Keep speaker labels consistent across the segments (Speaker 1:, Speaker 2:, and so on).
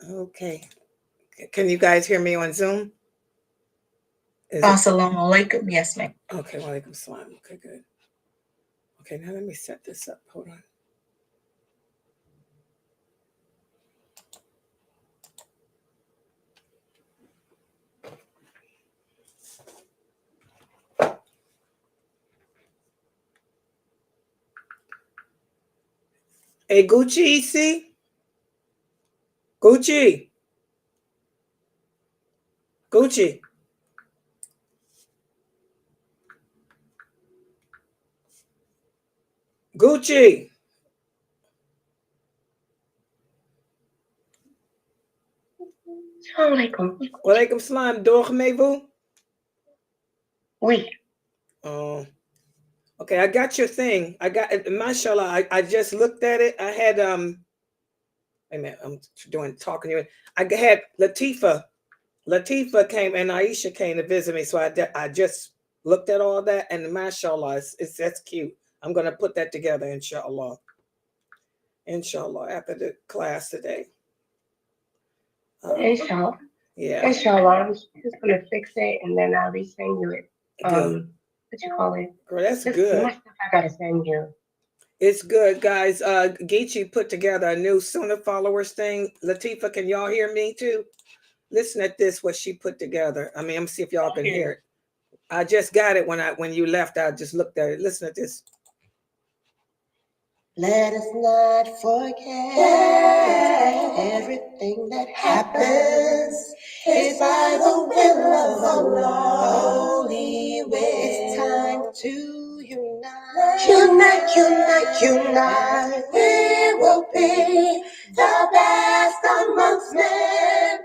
Speaker 1: Okay. Can you guys hear me on Zoom?
Speaker 2: Assalamu alaikum. Yes, ma'am.
Speaker 1: Okay, walaikum salam. Okay, good. Okay, now let me set this up. Hold on. Hey, Gucci, EC? Gucci. Gucci. Gucci. Walaikum salam. Dormevu?
Speaker 2: Oui.
Speaker 1: Oh. Okay, I got your thing. I got it. Mashallah. I just looked at it. I had wait a minute, I'm talking to you. I had Latifa. Latifa came and Aisha came to visit me. So I just looked at all that, and mashallah, that's cute. I'm gonna put that together, inshallah. Inshallah, after the class today.
Speaker 2: Inshallah.
Speaker 1: Yeah.
Speaker 2: Inshallah. I'm just gonna fix it and then I'll resend you it. What you call it?
Speaker 1: Girl, that's good.
Speaker 2: Much stuff I gotta send you.
Speaker 1: It's good, guys. Geechee put together a new Sunnah followers thing. Latifa, can y'all hear me too? Listen at this, what she put together. I mean, I'm see if y'all can hear it. I just got it when you left. I just looked at it. Listen at this.
Speaker 3: Let us not forget everything that happens is by the will of Allah. Holy will. It's time to unite. Unite, unite, unite. We will be the best amongst men.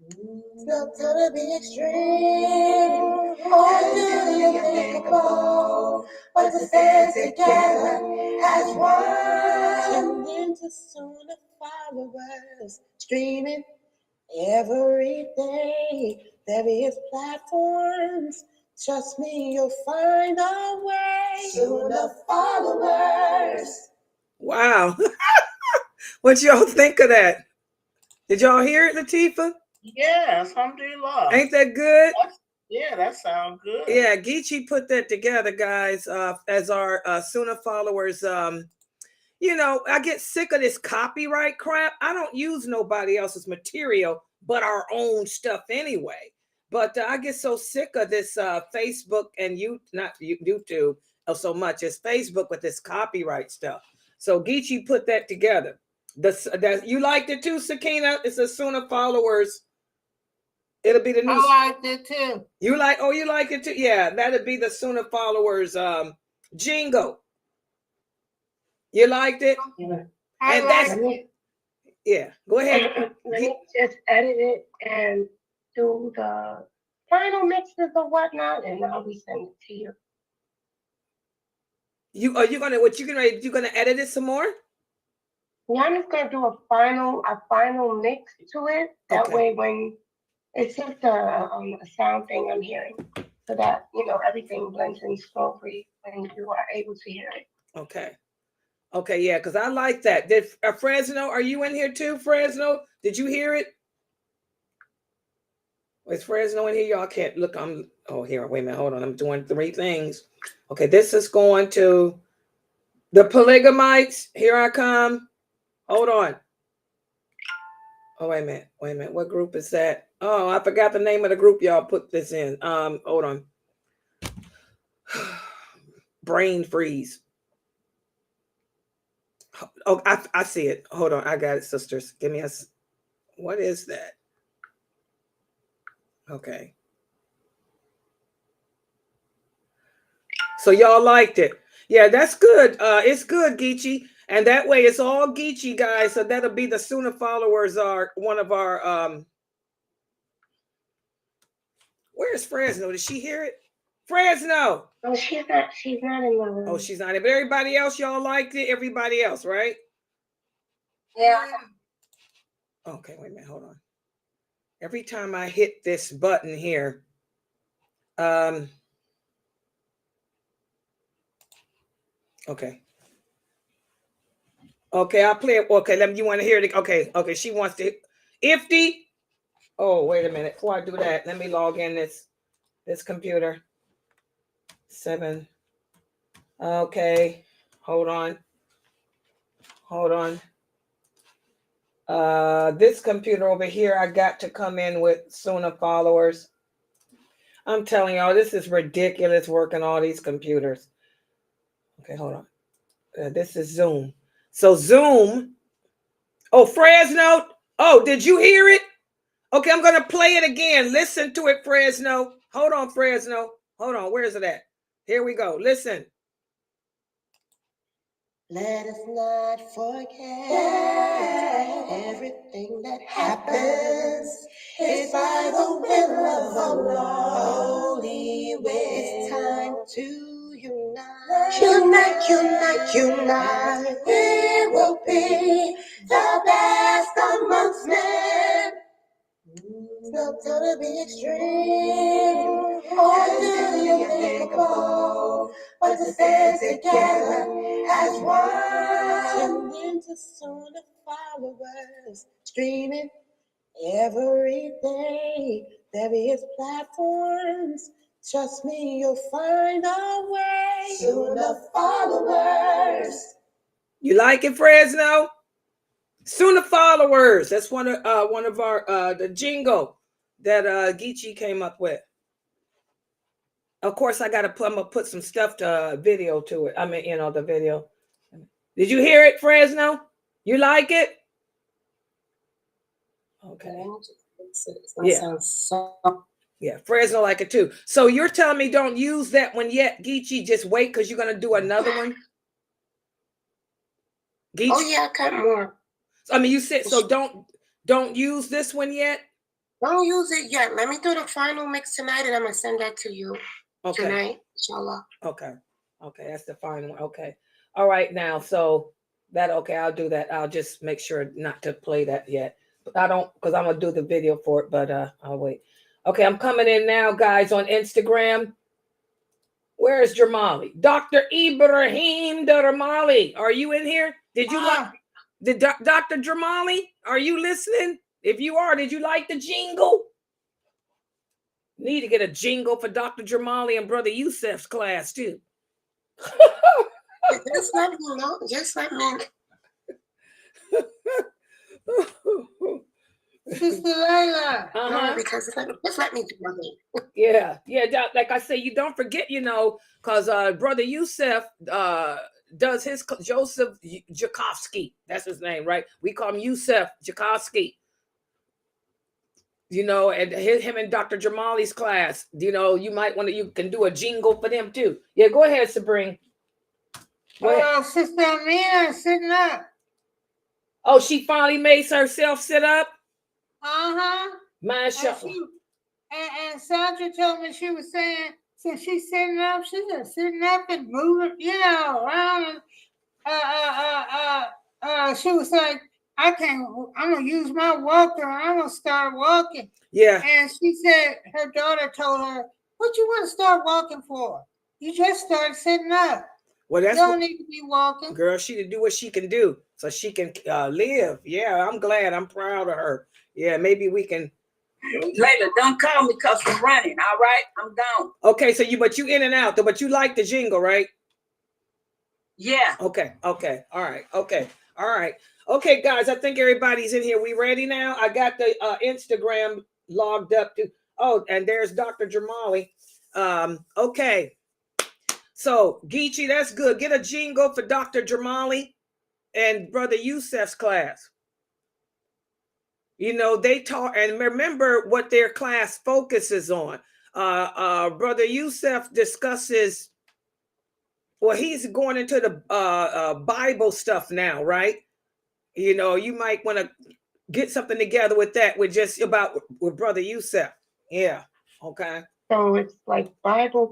Speaker 3: It's not time to be extreme or do the unthinkable, but to stand together as one. Tune into Sunnahfollowers, streaming every day. Various platforms. Trust me, you'll find a way. Sunnahfollowers.
Speaker 1: Wow. What y'all think of that? Did y'all hear it, Latifa?
Speaker 4: Yes, alhamdulillah.
Speaker 1: Ain't that good?
Speaker 4: Yeah, that sounds good.
Speaker 1: Yeah, Geechee put that together, guys, as our Sunnah followers. You know, I get sick of this copyright crap. I don't use nobody else's material but our own stuff anyway. But I get so sick of this Facebook and not YouTube so much as Facebook with this copyright stuff. So Geechee put that together. You liked it too, Sakina? It's a Sunnah followers. It'll be the new.
Speaker 4: I liked it too.
Speaker 1: You like it too? Yeah, that'd be the Sunnah followers jingle. You liked it?
Speaker 2: Yeah.
Speaker 1: And that's yeah. Go ahead.
Speaker 2: Let me just edit it and do the final mixes or whatnot, and I'll resend it to you.
Speaker 1: You gonna edit it some more?
Speaker 2: Yeah, I'm just gonna do a final mix to it. That way, when it's just a sound thing I'm hearing, so that everything blends in smoothly when you are able to hear it.
Speaker 1: Okay, yeah, because I like that. Did Fresno? Are you in here too, Fresno? Did you hear it? Is Fresno in here? Y'all can't look. Here. Wait a minute. Hold on. I'm doing 3 things. Okay, this is going to the polygamites. Here I come. Hold on. Oh, wait a minute. What group is that? Oh, I forgot the name of the group y'all put this in. Hold on. Brain freeze. Oh, I see it. Hold on. I got it, sisters. Give me what is that? Okay. So y'all liked it. Yeah, that's good. It's good, Geechee. And that way it's all Geechee, guys. So that'll be the Sunnah followers are one of our where's Fresno? Did she hear it? Fresno.
Speaker 2: Oh, she's not in the room.
Speaker 1: Oh, she's not. But everybody else, y'all liked it. Everybody else, right?
Speaker 2: Yeah.
Speaker 1: Okay, wait a minute. Hold on. Every time I hit this button here, okay. Okay, I'll play it. Okay, you want to hear it? Okay. She wants to. Ifty. Oh, wait a minute. Before I do that, let me log in this computer. 7. Okay. Hold on. This computer over here, I got to come in with Sunnahfollowers. I'm telling y'all, this is ridiculous working all these computers. Okay, hold on. This is Zoom. So Zoom. Oh, Fresno. Oh, did you hear it? Okay, I'm going to play it again. Listen to it, Fresno. Hold on, Fresno. Hold on. Where is it at? Here we go. Listen.
Speaker 3: Let us not forget everything that happens is by the will of Allah. Holy will. It's time to unite. Unite. We will be the best amongst men. It's not gonna be extreme or do you think about, but to stand together as one. Tune into Sunnahfollowers, streaming every day. Various platforms. Trust me, you'll find a way. Sunnahfollowers.
Speaker 1: You like it, Fresno? Sunnahfollowers. That's one of our the jingle that Geechee came up with. Of course, I'm gonna put some stuff to video to it. I mean, the video. Did you hear it, Fresno? You like it? Okay. Yeah. Yeah, Fresno like it too. So you're telling me don't use that one yet, Geechee? Just wait because you're gonna do another one. Geechee?
Speaker 2: Oh yeah, I got more.
Speaker 1: I mean, you said so. Don't use this one yet.
Speaker 2: Don't use it yet. Let me do the final mix tonight, and I'm gonna send that to you tonight, inshallah.
Speaker 1: Okay, that's the final one. Okay, all right. Now, so that I'll do that. I'll just make sure not to play that yet. I don't, because I'm gonna do the video for it, but I'll wait. Okay, I'm coming in now, guys, on Instagram. Where is Jamali? Dr. Ibrahim Darmali, are you in here? Did you like Dr. Jamali? Are you listening? If you are, did you like the jingle? Need to get a jingle for Dr. Jamali and Brother Yusef's class too.
Speaker 2: Just let me know. Just let me know.
Speaker 4: Sister Layla.
Speaker 2: No, because just let me do it.
Speaker 1: Yeah. Like I say, you don't forget, because Brother Yusef does his Joseph Jakovsky. That's his name, right? We call him Yusef Jakovsky. And him and Dr. Jamali's class. You might you can do a jingle for them too. Yeah, go ahead, Sabrina.
Speaker 4: Oh, Sister Amina sitting up.
Speaker 1: Oh, she finally made herself sit up.
Speaker 4: Mashallah. And Sandra told me she was saying, since she's sitting up, she's just sitting up and moving, around. And she was like, I'm gonna use my walker and I'm gonna start walking.
Speaker 1: Yeah.
Speaker 4: And she said her daughter told her, what you want to start walking for? You just start sitting up.
Speaker 1: Well, you
Speaker 4: don't need to be walking.
Speaker 1: Girl, she to do what she can do so she can live. Yeah, I'm glad. I'm proud of her. Yeah, maybe we can.
Speaker 5: Layla, don't call me because I'm running. All right, I'm gone.
Speaker 1: Okay, so you in and out, but you like the jingle, right?
Speaker 5: Yeah.
Speaker 1: Okay. All right. Okay, guys, I think everybody's in here. We ready now? I got the Instagram logged up to. Oh, and there's Dr. Jamali. Okay. So, Geechee, that's good. Get a jingle for Dr. Jamali and Brother Yusef's class. They taught, and remember what their class focuses on. Brother Yusef discusses, well, he's going into the Bible stuff now, right? You might want to get something together with that, with Brother Yusef. Yeah. Okay.
Speaker 2: So it's like Bible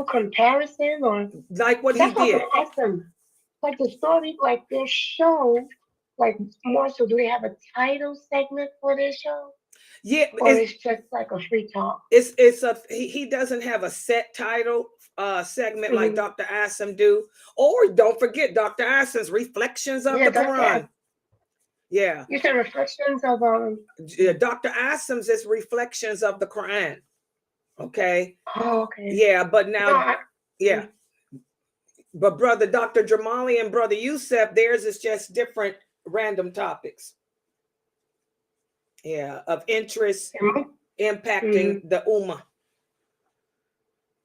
Speaker 2: comparison, or
Speaker 1: like what he did.
Speaker 2: Awesome. Like the story, like their show, like more so. Do they have a title segment for their show?
Speaker 1: Yeah,
Speaker 2: or it's just like a free talk.
Speaker 1: He doesn't have a set title segment like Dr. Asim do. Or don't forget Dr. Asim's Reflections of the Quran. Yeah.
Speaker 2: You said reflections of
Speaker 1: Dr. Asim's is reflections of the Quran. Okay.
Speaker 2: Oh, okay.
Speaker 1: Yeah, but now,
Speaker 2: No,
Speaker 1: yeah. But brother Dr. Jamali and brother Yusef, theirs is just different random topics. Yeah, of interest impacting the Ummah.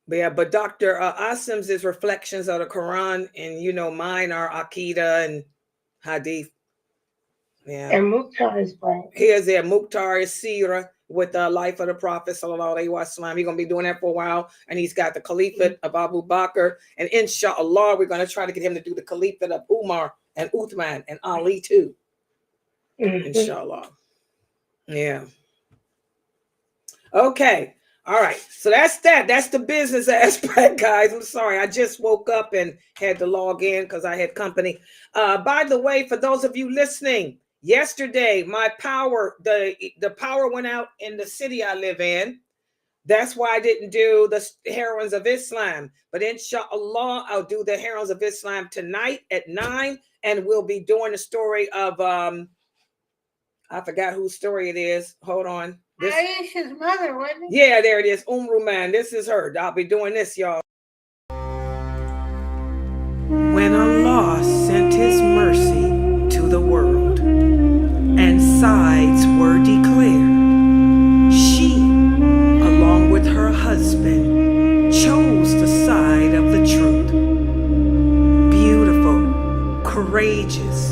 Speaker 1: Yeah, but Dr. Asim's is reflections of the Quran, and you know, mine are Aqidah and Hadith. Yeah.
Speaker 2: And Mukhtar is what?
Speaker 1: Here's there. Mukhtar is Sirah with the life of the Prophet Sallallahu Alaihi Wasallam. He's gonna be doing that for a while, and he's got the Caliphate of Abu Bakr, and inshallah, we're gonna try to get him to do the Caliphate of Umar and Uthman and Ali too. Inshallah. Yeah. Okay. All right. So that's that. That's the business aspect, guys. I'm sorry. I just woke up and had to log in because I had company. By the way, for those of you listening, yesterday my power, the power went out in the city I live in. That's why I didn't do the Heroines of Islam. But inshallah, I'll do the Heroines of Islam tonight at 9, and we'll be doing the story of I forgot whose story it is. Hold on.
Speaker 4: Aisha's mother, wasn't it?
Speaker 1: Yeah, there it is. Ruman. This is her. I'll be doing this, y'all. When Allah sent his mercy to the world and sides were declared, she, along with her husband, chose the side of the truth. Beautiful, courageous,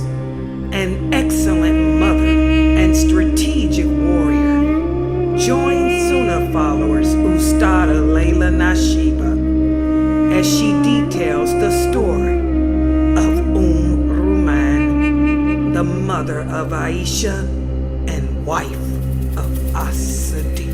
Speaker 1: an excellent mother and strategic warrior. Join Sunnah followers Ustada lailanasheeba as she details the story of Ruman, the mother of Aisha and wife of As-Siddiq.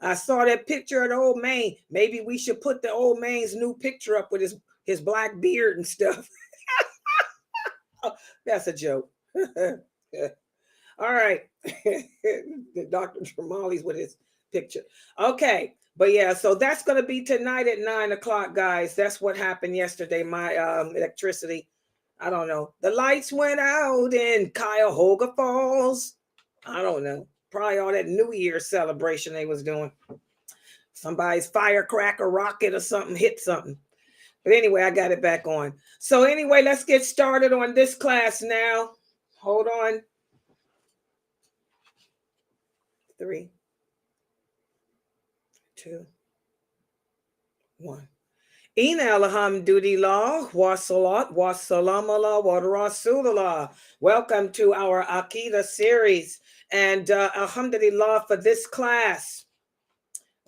Speaker 1: I saw that picture of the old man. Maybe we should put the old man's new picture up with his black beard and stuff. That's a joke. All right. Dr. Jamali's with his picture. Okay. But yeah, so that's going to be tonight at 9 o'clock, guys. That's what happened yesterday. My electricity, I don't know. The lights went out in Cuyahoga Falls. I don't know. Probably all that New Year's celebration they was doing. Somebody's firecracker rocket or something hit something. But anyway, I got it back on. So anyway, let's get started on this class now. Hold on. 3, 2, 1. Inna alhamdulillah wa salat wa salam ala wa rasulullah. Welcome to our Aqidah series. And alhamdulillah for this class.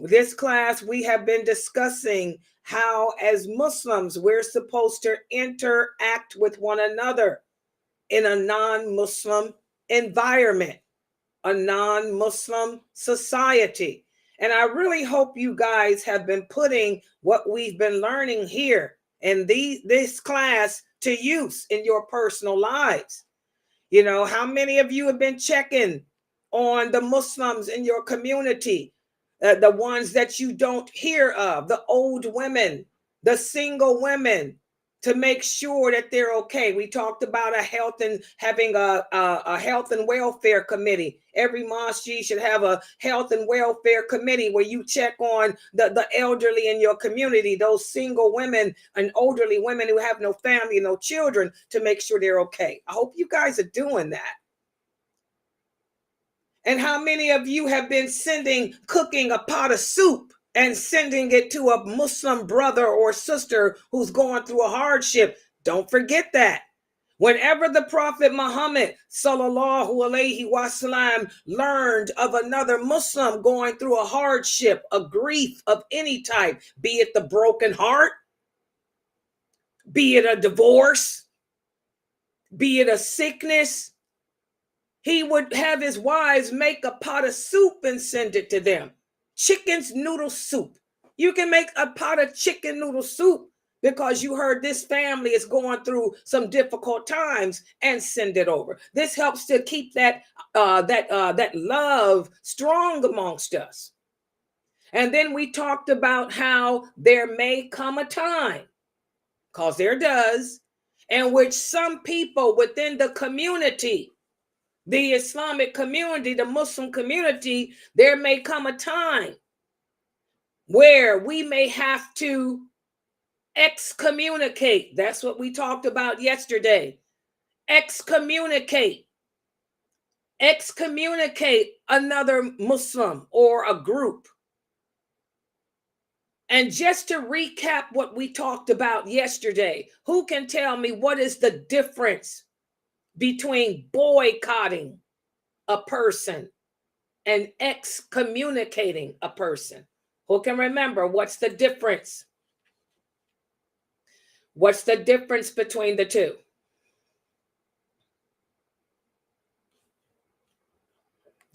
Speaker 1: This class, we have been discussing how as Muslims, we're supposed to interact with one another in a non-Muslim environment, a non-Muslim society. And I really hope you guys have been putting what we've been learning here in this class to use in your personal lives. You know, how many of you have been checking on the Muslims in your community? The ones that you don't hear of, the old women, the single women, to make sure that they're okay. We talked about having a health and welfare committee. Every mosque should have a health and welfare committee where you check on the elderly in your community, those single women and elderly women who have no family, no children, to make sure they're okay. I hope you guys are doing that. And how many of you have been cooking a pot of soup and sending it to a Muslim brother or sister who's going through a hardship? Don't forget that. Whenever the Prophet Muhammad sallallahu alaihi wasallam learned of another Muslim going through a hardship, a grief of any type, be it the broken heart, be it a divorce, be it a sickness, he would have his wives make a pot of soup and send it to them. Chicken's noodle soup. You can make a pot of chicken noodle soup because you heard this family is going through some difficult times and send it over. This helps to keep that love strong amongst us. And then we talked about how there may come a time, because there does, in which some people within the community, the Islamic community, the Muslim community, there may come a time where we may have to excommunicate. That's what we talked about yesterday. Excommunicate another Muslim or a group. And just to recap what we talked about yesterday, who can tell me what is the difference between boycotting a person and excommunicating a person? Who can remember what's the difference? What's the difference between the two?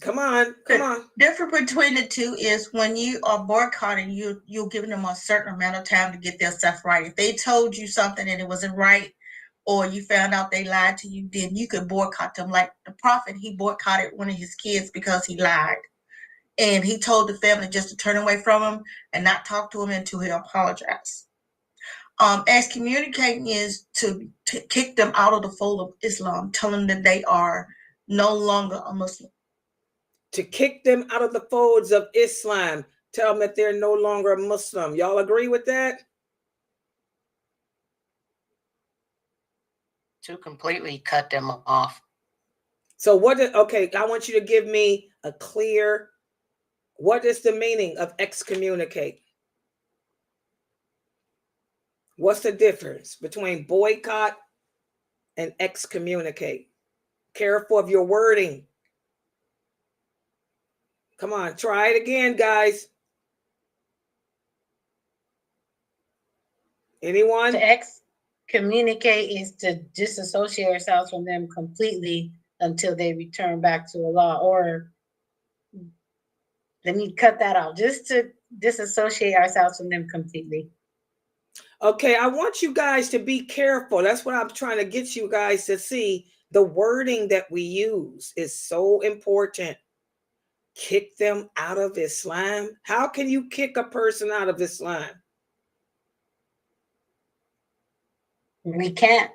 Speaker 1: Come on.
Speaker 3: Difference between the two is when you are boycotting, you're giving them a certain amount of time to get their stuff right. If they told you something and it wasn't right, or you found out they lied to you, then you could boycott them. Like the prophet, he boycotted one of his kids because he lied. And he told the family just to turn away from him and not talk to him until he apologized. Excommunicating is to kick them out of the fold of Islam, telling them that they are no longer a Muslim.
Speaker 1: To kick them out of the folds of Islam, tell them that they're no longer a Muslim. Y'all agree with that?
Speaker 6: To completely cut them off.
Speaker 1: So okay, I want you to give me a clear, what is the meaning of excommunicate? What's the difference between boycott and excommunicate? Careful of your wording. Come on, try it again, guys. Anyone?
Speaker 6: To excommunicate is to disassociate ourselves from them completely until they return back to Allah. Or let me cut that out. Just to disassociate ourselves from them completely.
Speaker 1: Okay, I want you guys to be careful. That's what I'm trying to get you guys to see. The wording that we use is so important. Kick them out of Islam. How can you kick a person out of Islam?
Speaker 6: We can't.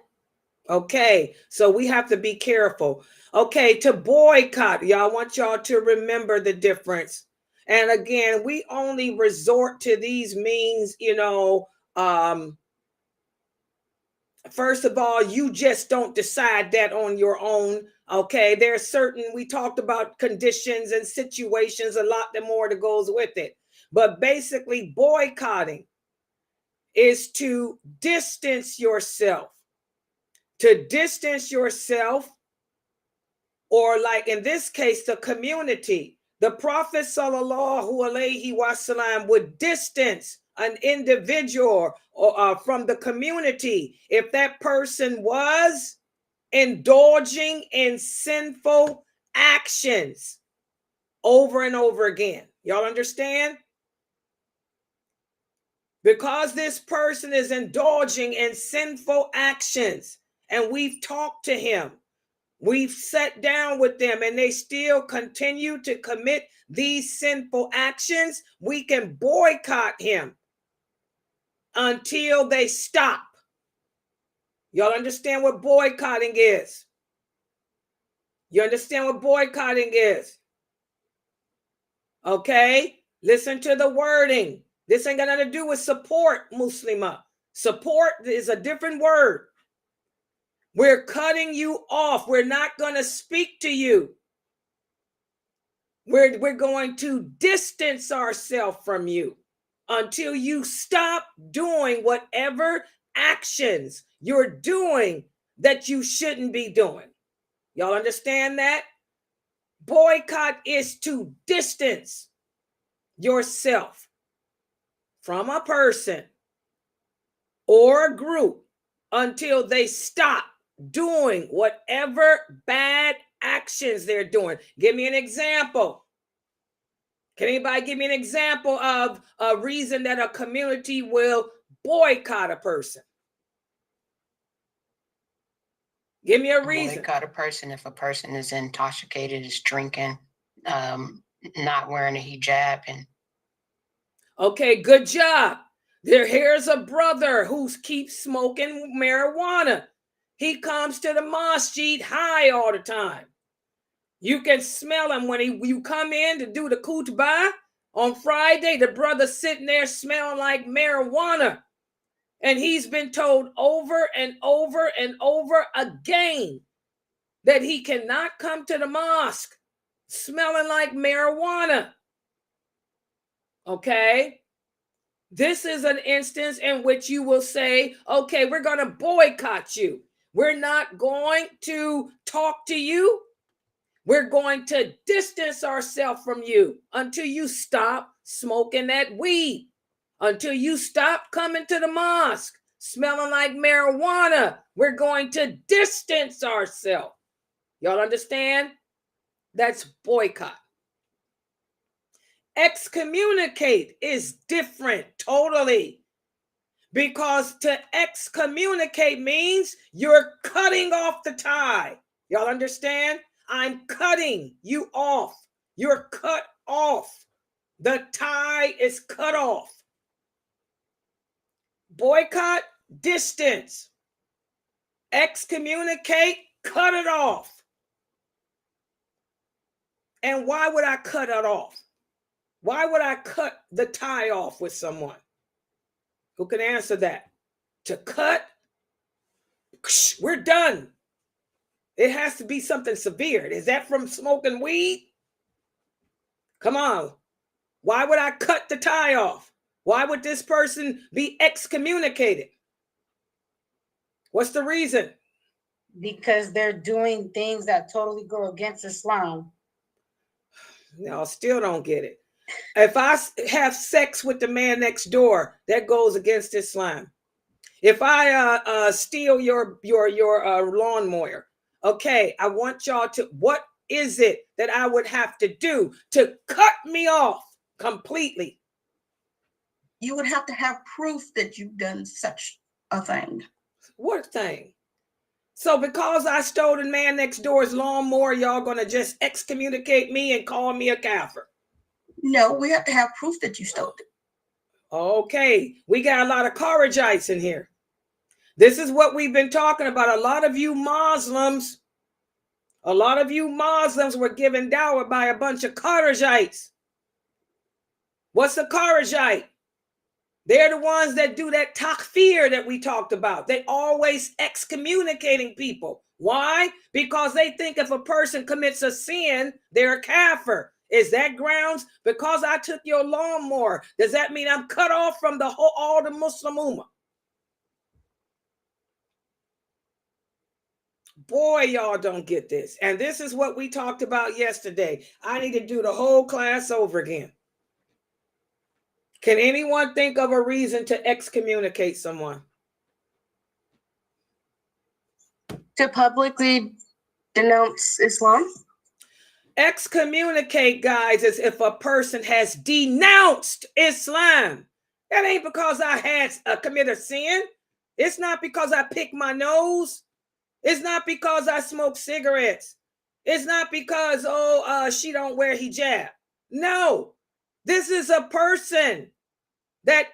Speaker 1: Okay, so we have to be careful. Okay, to boycott, y'all, I want y'all to remember the difference. And again, we only resort to these means, first of all, you just don't decide that on your own. Okay, there are certain, we talked about conditions and situations, a lot more that goes with it. But basically, boycotting is to distance yourself. To distance yourself, or like in this case, the community. The Prophet sallallahu alaihi wasallam would distance an individual from the community if that person was indulging in sinful actions over and over again. Y'all understand? Because this person is indulging in sinful actions, and we've talked to him, we've sat down with them, and they still continue to commit these sinful actions, we can boycott him until they stop. Y'all understand what boycotting is? You understand what boycotting is? Okay, listen to the wording. This ain't got nothing to do with support, Muslima. Support is a different word. We're cutting you off. We're not going to speak to you. We're going to distance ourselves from you until you stop doing whatever actions you're doing that you shouldn't be doing. Y'all understand that? Boycott is to distance yourself from a person or a group until they stop doing whatever bad actions they're doing. Give me an example. Can anybody give me an example of a reason that a community will boycott a person? Give me a reason.
Speaker 6: Boycott a person if a person is intoxicated, is drinking, not wearing a hijab, and
Speaker 1: Okay, good job. Here's a brother who keeps smoking marijuana. He comes to the masjid high all the time. You can smell him when you come in to do the khutbah on Friday. The brother sitting there smelling like marijuana. And he's been told over and over and over again that he cannot come to the mosque smelling like marijuana. Okay? This is an instance in which you will say, okay, we're going to boycott you. We're not going to talk to you. We're going to distance ourselves from you until you stop smoking that weed, until you stop coming to the mosque smelling like marijuana. We're going to distance ourselves. Y'all understand? That's boycott. Excommunicate is different totally, because to excommunicate means you're cutting off the tie. Y'all understand? I'm cutting you off. You're cut off. The tie is cut off. Boycott, distance. Excommunicate, cut it off. And why would I cut it off? Why would I cut the tie off with someone? Who can answer that? To cut, we're done. It has to be something severe. Is that from smoking weed? Come on. Why would I cut the tie off? Why would this person be excommunicated? What's the reason?
Speaker 6: Because they're doing things that totally go against Islam.
Speaker 1: No, still don't get it. If I have sex with the man next door, that goes against Islam. If I steal your lawnmower, okay, I want y'all to, what is it that I would have to do to cut me off completely?
Speaker 3: You would have to have proof that you've done such a thing.
Speaker 1: What thing? So because I stole the man next door's lawnmower, y'all gonna just excommunicate me and call me a kafir?
Speaker 3: No, we have to have proof that you stole it.
Speaker 1: Okay, we got a lot of Kharijites in here. This is what we've been talking about. A lot of you Muslims were given dawah by a bunch of Kharijites. What's a Kharijite? They're the ones that do that takfir that we talked about. They always excommunicating people. Why? Because they think if a person commits a sin, they're a kafir. Is that grounds? Because I took your lawnmower, does that mean I'm cut off from all the Muslim ummah? Boy, y'all don't get this. And this is what we talked about yesterday. I need to do the whole class over again. Can anyone think of a reason to excommunicate someone?
Speaker 2: To publicly denounce Islam?
Speaker 1: Excommunicate, guys, is if a person has denounced Islam. That ain't because I had committed a sin. It's not because I picked my nose. It's not because I smoke cigarettes. It's not because, she don't wear hijab. No, this is a person that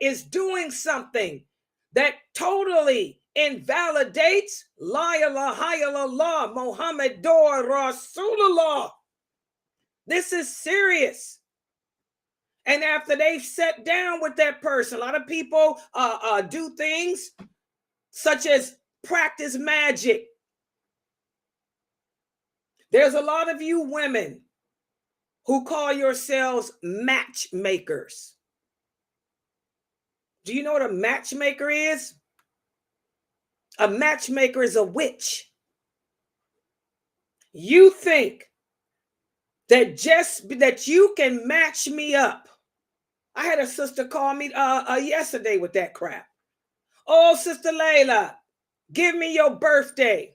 Speaker 1: is doing something that totally invalidates La ilaha illallah Muhammadur Rasulullah. This is serious. And after they've sat down with that person, a lot of people do things such as practice magic. There's a lot of you women who call yourselves matchmakers. Do you know what a matchmaker is? A matchmaker is a witch. You think that you can match me up. I had a sister call me yesterday with that crap. Oh, Sister Layla, give me your birthday.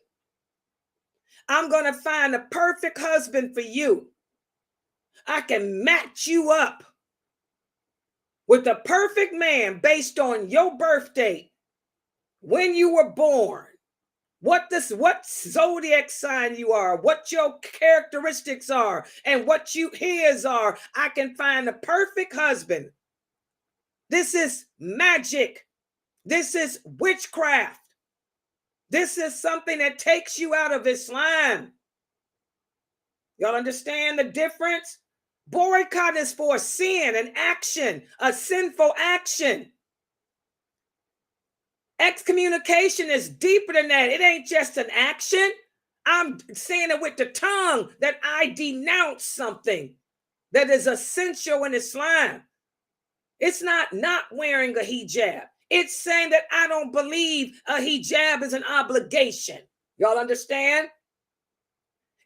Speaker 1: I'm going to find a perfect husband for you. I can match you up with the perfect man based on your birth date, when you were born, what zodiac sign you are, what your characteristics are, and what his are. I can find the perfect husband. This is magic. This is witchcraft. This is something that takes you out of Islam. Y'all understand the difference? Boycott is for sin, an action, a sinful action. Excommunication is deeper than that. It ain't just an action. I'm saying it with the tongue that I denounce something that is essential in Islam. It's not wearing a hijab. It's saying that I don't believe a hijab is an obligation. Y'all understand?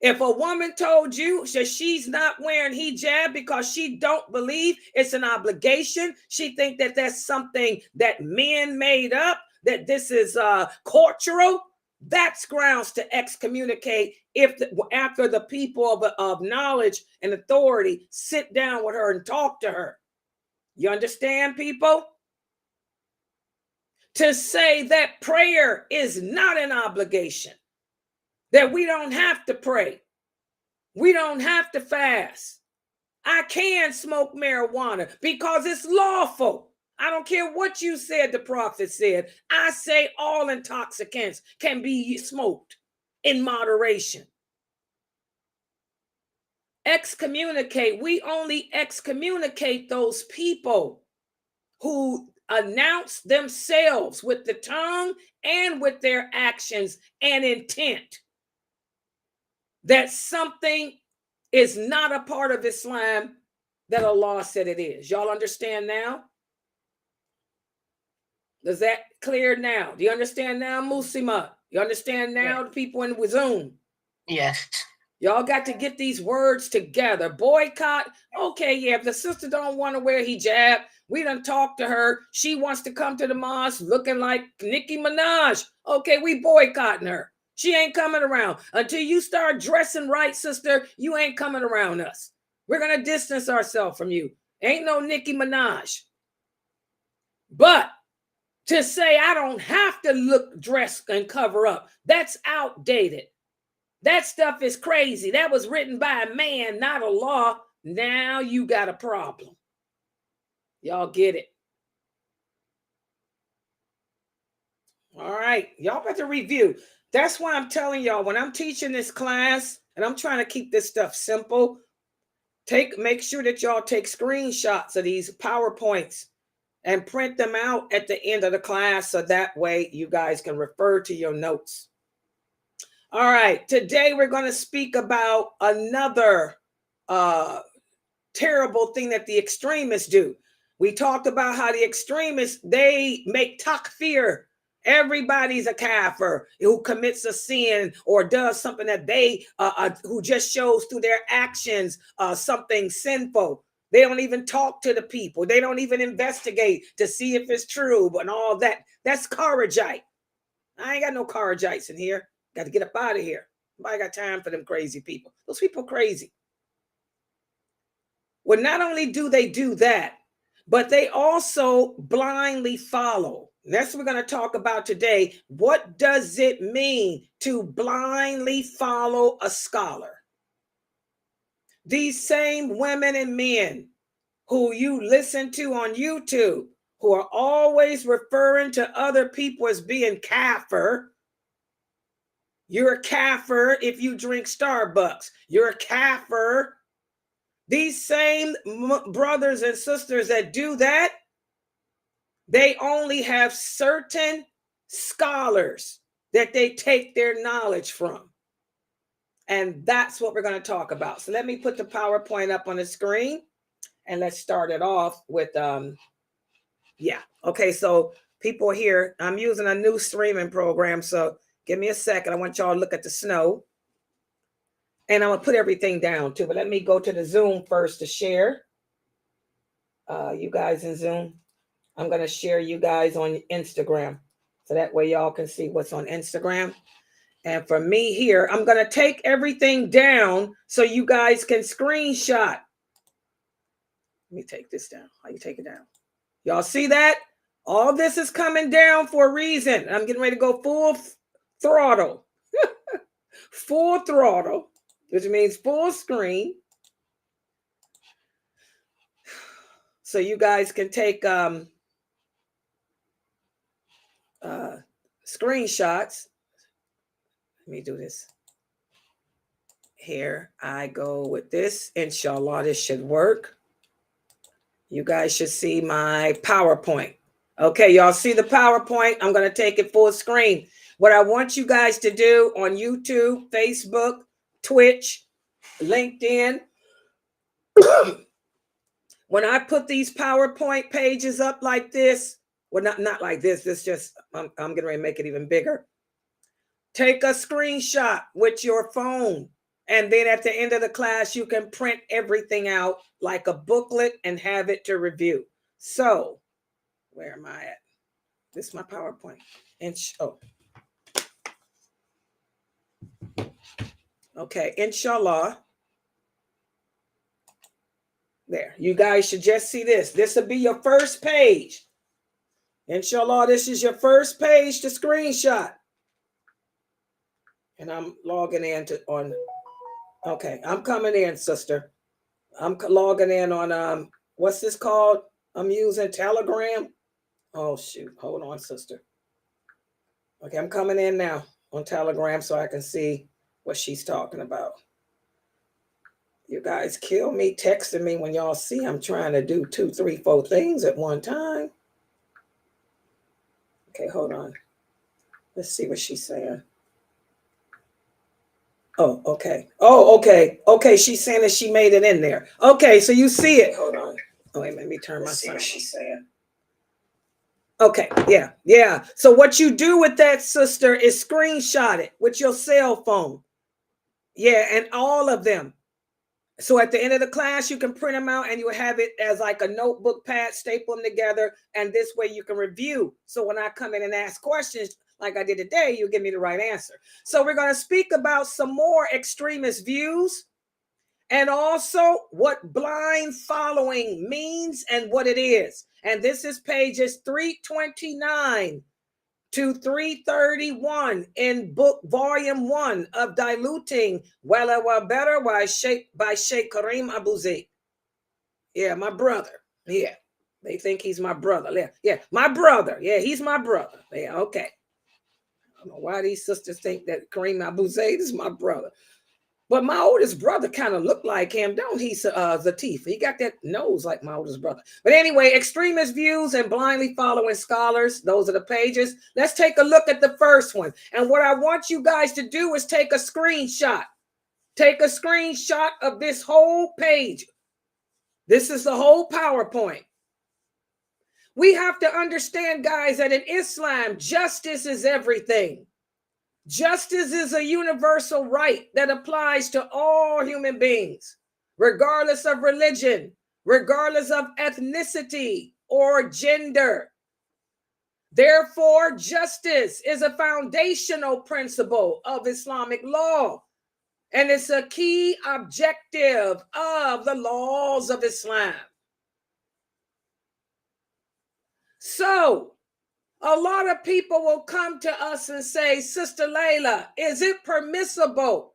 Speaker 1: If a woman told you that she's not wearing hijab because she don't believe it's an obligation, she think that that's something that men made up, that this is cultural, that's grounds to excommunicate after the people of knowledge and authority sit down with her and talk to her. You understand, people? To say that prayer is not an obligation, that we don't have to pray, we don't have to fast. I can smoke marijuana because it's lawful. I don't care what you said, the prophet said. I say all intoxicants can be smoked in moderation. Excommunicate. We only excommunicate those people who announce themselves with the tongue and with their actions and intent that something is not a part of Islam that Allah said it is. Y'all understand now? Is that clear now? Do you understand now, Musima? You understand now, yeah. The people in Zoom?
Speaker 6: Yes.
Speaker 1: Y'all got to get these words together. Boycott. Okay, yeah, if the sister don't want to wear hijab, we done talked to her. She wants to come to the mosque looking like Nicki Minaj. Okay, we boycotting her. She ain't coming around. Until you start dressing right, sister, you ain't coming around us. We're going to distance ourselves from you. Ain't no Nicki Minaj. But to say I don't have to look, dress, and cover up, that's outdated. That stuff is crazy. That was written by a man, not a law. Now you got a problem. Y'all get it. All right. Y'all better review. That's why I'm telling y'all, when I'm teaching this class, and I'm trying to keep this stuff simple, make sure that y'all take screenshots of these PowerPoints and print them out at the end of the class, so that way you guys can refer to your notes. All right, today we're going to speak about another terrible thing that the extremists do. We talked about how the extremists, they make takfir. Everybody's a kafir who commits a sin or does something that they, who just shows through their actions something sinful. They don't even talk to the people. They don't even investigate to see if it's true and all that. That's Kharajite. I ain't got no Kharijites in here. Got to get up out of here. Nobody got time for them crazy people. Those people crazy. Well, not only do they do that, but they also blindly follow. That's what we're going to talk about today. What does it mean to blindly follow a scholar? These same women and men who you listen to on YouTube, who are always referring to other people as being kafir. You're a kafir if you drink Starbucks. You're a kafir. These same brothers and sisters that do that, they only have certain scholars that they take their knowledge from. And that's what we're going to talk about. So let me put the PowerPoint up on the screen and let's start it off with, yeah. Okay, so people here, I'm using a new streaming program. So give me a second. I want y'all to look at the snow. And I'm going to put everything down too. But let me go to the Zoom first to share. You guys in Zoom. I'm going to share you guys on Instagram. So that way y'all can see what's on Instagram. And for me here, I'm going to take everything down so you guys can screenshot. Let me take this down. How you take it down? Y'all see that? All this is coming down for a reason. I'm getting ready to go throttle, full throttle, which means full screen. So you guys can take screenshots. Let me do this. Here I go with this. Inshallah, this should work. You guys should see my PowerPoint. Okay, y'all see the PowerPoint? I'm going to take it full screen. What I want you guys to do on YouTube, Facebook, Twitch, LinkedIn, when I put these PowerPoint pages up like this, well, not like this, this just, I'm going to make it even bigger. Take a screenshot with your phone. And then at the end of the class, you can print everything out like a booklet and have it to review. So, where am I at? This is my PowerPoint. Okay, inshallah. There, you guys should just see this. This will be your first page. Inshallah, this is your first page to screenshot. And I'm logging in okay, I'm coming in, sister. I'm logging in on, what's this called? I'm using Telegram. Oh, shoot. Hold on, sister. Okay, I'm coming in now on Telegram so I can see what she's talking about. You guys kill me texting me when y'all see I'm trying to do 2, 3, 4 things at one time. Okay, hold on. Let's see what she's saying. Oh, okay. Oh, okay. Okay, she's saying that she made it in there. Okay, so you see it. Hold on. Oh, wait, let me turn my sound. She's saying. Okay, yeah. So what you do with that, sister, is screenshot it with your cell phone. Yeah, and all of them. So at the end of the class, you can print them out and you have it as like a notebook pad, staple them together, and this way you can review. So when I come in and ask questions like I did today, you'll give me the right answer. So we're going to speak about some more extremist views and also what blind following means and what it is. And this is pages 329 to 331 in book volume 1 of Diluting Wala Wa Better by Sheikh Karim Abu Zaid. Yeah, my brother. Yeah, they think he's my brother. Yeah, my brother. Yeah, he's my brother. Yeah, okay. I don't know why these sisters think that Karim Abu Zaid is my brother. But my oldest brother kind of looked like him, don't he, Zatif? He got that nose like my oldest brother. But anyway, extremist views and blindly following scholars. Those are the pages. Let's take a look at the first one. And what I want you guys to do is take a screenshot. Take a screenshot of this whole page. This is the whole PowerPoint. We have to understand, guys, that in Islam, justice is everything. Justice is a universal right that applies to all human beings, regardless of religion, regardless of ethnicity or gender. Therefore, justice is a foundational principle of Islamic law, and it's a key objective of the laws of Islam. So, a lot of people will come to us and say, Sister Layla, is it permissible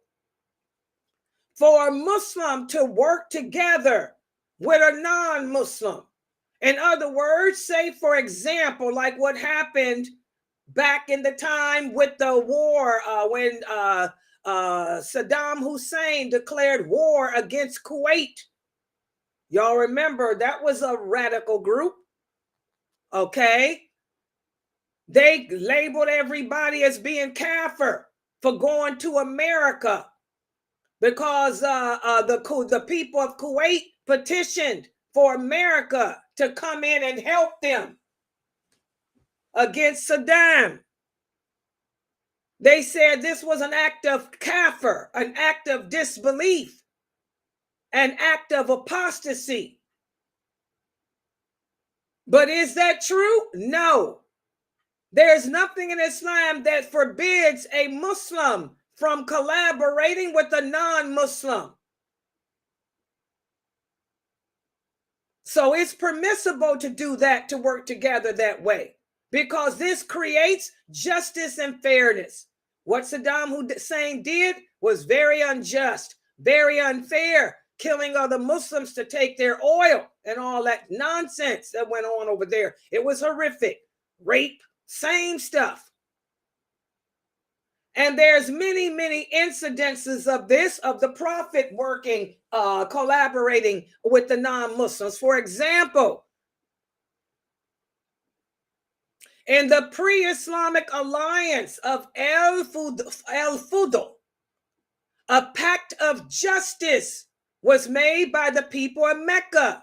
Speaker 1: for a Muslim to work together with a non-Muslim? In other words, say, for example, like what happened back in the time with the war when Saddam Hussein declared war against Kuwait. Y'all remember that was a radical group, okay? They labeled everybody as being kafir for going to America because the people of Kuwait petitioned for America to come in and help them against Saddam. They said this was an act of kafir, an act of disbelief, an act of apostasy. But is that true? No. There's nothing in Islam that forbids a Muslim from collaborating with a non-Muslim. So it's permissible to do that, to work together that way, because this creates justice and fairness. What Saddam Hussein did was very unjust, very unfair, killing other Muslims to take their oil and all that nonsense that went on over there. It was horrific. Rape, same stuff. And there's many, many incidences of this, of the Prophet working, collaborating with the non-Muslims. For example, in the pre-Islamic alliance of al-Fudul, a pact of justice was made by the people of Mecca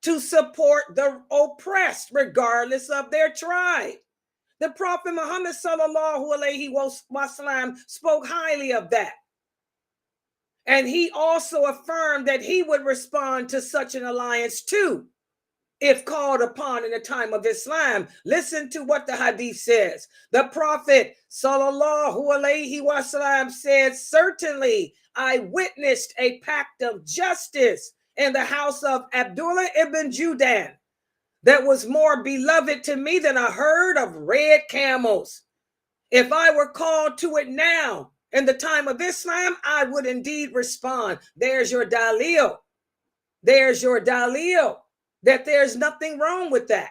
Speaker 1: to support the oppressed, regardless of their tribe. The Prophet Muhammad sallallahu alaihi wasallam spoke highly of that. And he also affirmed that he would respond to such an alliance too, if called upon in the time of Islam. Listen to what the hadith says. The Prophet sallallahu alaihi wasallam said, certainly I witnessed a pact of justice in the house of Abdullah ibn Judan that was more beloved to me than a herd of red camels. If I were called to it now in the time of Islam, I would indeed respond. There's your dalil. There's your dalil. That there's nothing wrong with that.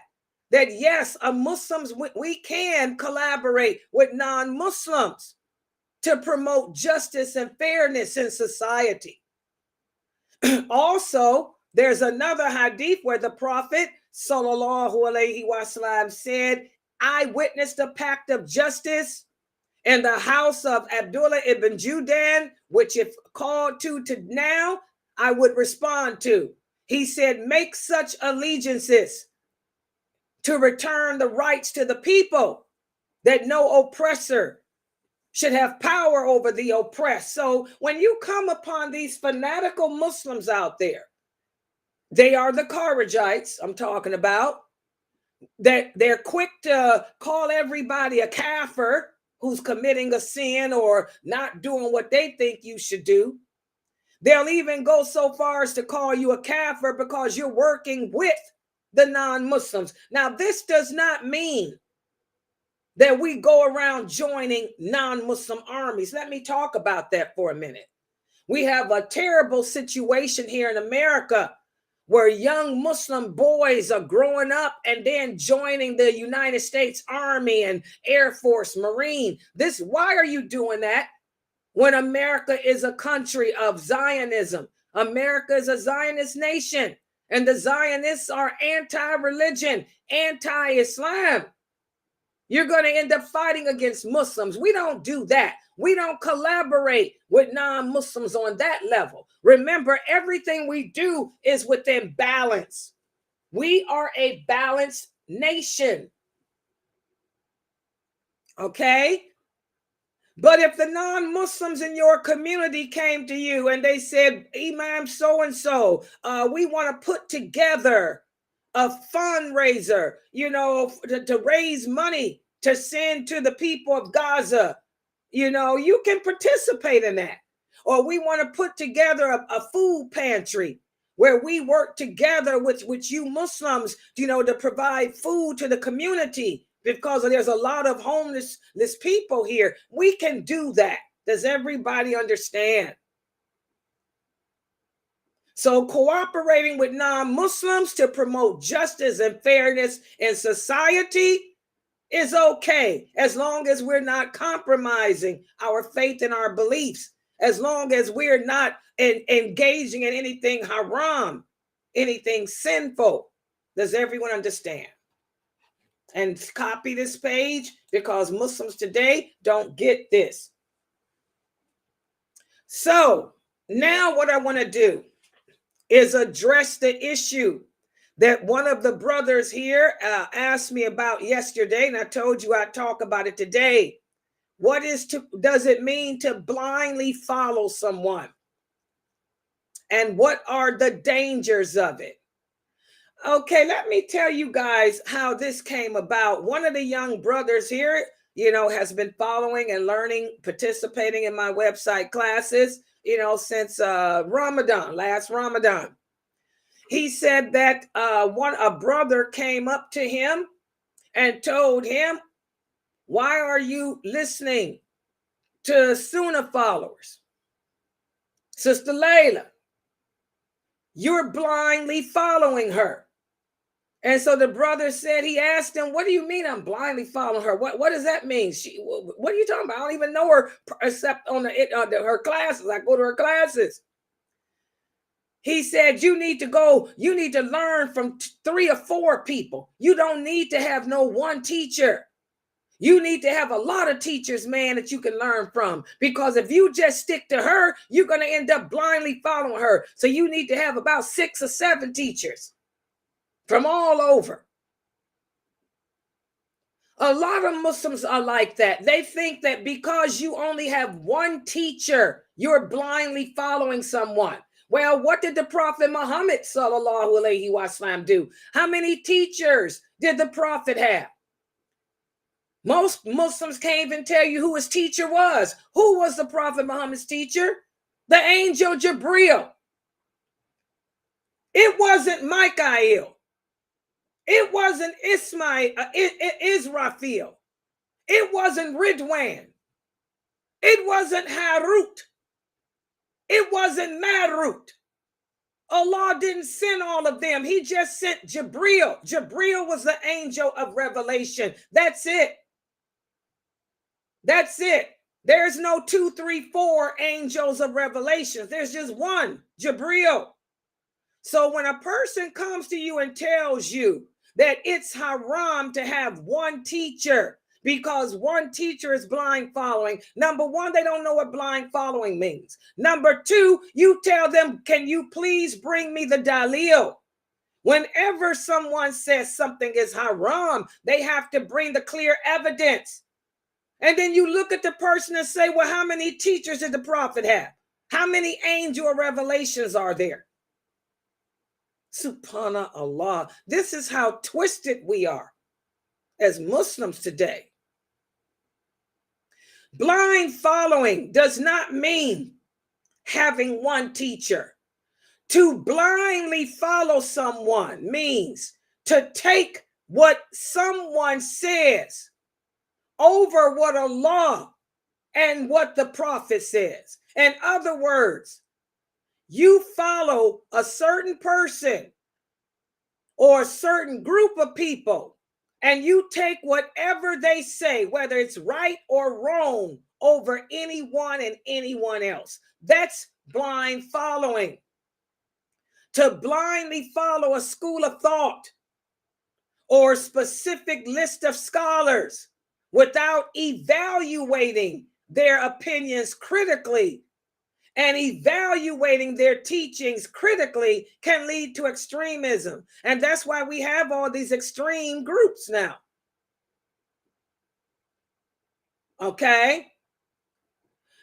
Speaker 1: That yes, Muslims, we can collaborate with non-Muslims to promote justice and fairness in society. Also, there's another hadith where the Prophet sallallahu alaihi wasallam said, I witnessed a pact of justice in the house of Abdullah ibn Judan, which if called to now, I would respond to. He said, make such allegiances to return the rights to the people, that no oppressor should have power over the oppressed. So when you come upon these fanatical Muslims out there, they are the Kharijites I'm talking about, that they're quick to call everybody a kafir who's committing a sin or not doing what they think you should do. They'll even go so far as to call you a kafir because you're working with the non-Muslims. Now, this does not mean that we go around joining non-Muslim armies. Let me talk about that for a minute. We have a terrible situation here in America where young Muslim boys are growing up and then joining the United States Army and Air Force, Marine. Why are you doing that? When America is a country of Zionism. America is a Zionist nation, and the Zionists are anti-religion, anti-Islam. You're going to end up fighting against Muslims. We don't do that. We don't collaborate with non-Muslims on that level. Remember, everything we do is within balance. We are a balanced nation. Okay? But if the non-Muslims in your community came to you and they said, Imam so-and-so, we want to put together a fundraiser, to raise money to send to the people of Gaza, you can participate in that. Or we want to put together a food pantry where we work together with you Muslims, to provide food to the community because there's a lot of homeless people here. We can do that. Does everybody understand? So cooperating with non-Muslims to promote justice and fairness in society is okay, as long as we're not compromising our faith and our beliefs, as long as we're not engaging in anything haram, anything sinful. Does everyone understand? And copy this page, because Muslims today don't get this. So now what I want to do is address the issue that one of the brothers here asked me about yesterday, and I told you I'd talk about it today. Does it mean to blindly follow someone? And what are the dangers of it? Okay, let me tell you guys how this came about. One of the young brothers here, has been following and learning, participating in my website classes, since last Ramadan. He said that a brother came up to him and told him, why are you listening to Sunnah followers. Sister Layla, you're blindly following her. And so the brother said, he asked him, what do you mean I'm blindly following her? What does that mean? What are you talking about? I don't even know her except on her classes. I go to her classes. He said, you need to learn from 3 or 4 people. You don't need to have no one teacher. You need to have a lot of teachers, man, that you can learn from. Because if you just stick to her, you're going to end up blindly following her. So you need to have about 6 or 7 teachers from all over. A lot of Muslims are like that. They think that because you only have one teacher, you're blindly following someone. Well, what did the Prophet Muhammad sallallahu alaihi wasallam do? How many teachers did the Prophet have? Most Muslims can't even tell you who his teacher was. Who was the Prophet Muhammad's teacher? The angel Jibreel. It wasn't Michael. It wasn't Israfil. It wasn't Ridwan. It wasn't Harut. It wasn't Marut. Allah didn't send all of them. He just sent Jibreel. Jibreel was the angel of revelation. That's it. That's it. There's no 2, 3, 4 angels of revelation. There's just one, Jibreel. So when a person comes to you and tells you that it's haram to have one teacher because one teacher is blind following, number one, they don't know what blind following means. Number two, you tell them, can you please bring me the dalil? Whenever someone says something is haram, they have to bring the clear evidence. And then you look at the person and say, well, how many teachers did the Prophet have? How many angel revelations are there? Subhanallah. This is how twisted we are as Muslims today. Blind following does not mean having one teacher. To blindly follow someone means to take what someone says over what Allah and what the Prophet says. In other words, you follow a certain person or a certain group of people, and you take whatever they say, whether it's right or wrong, over anyone and anyone else. That's blind following. To blindly follow a school of thought or a specific list of scholars without evaluating their opinions critically and evaluating their teachings critically can lead to extremism. And that's why we have all these extreme groups now. Okay?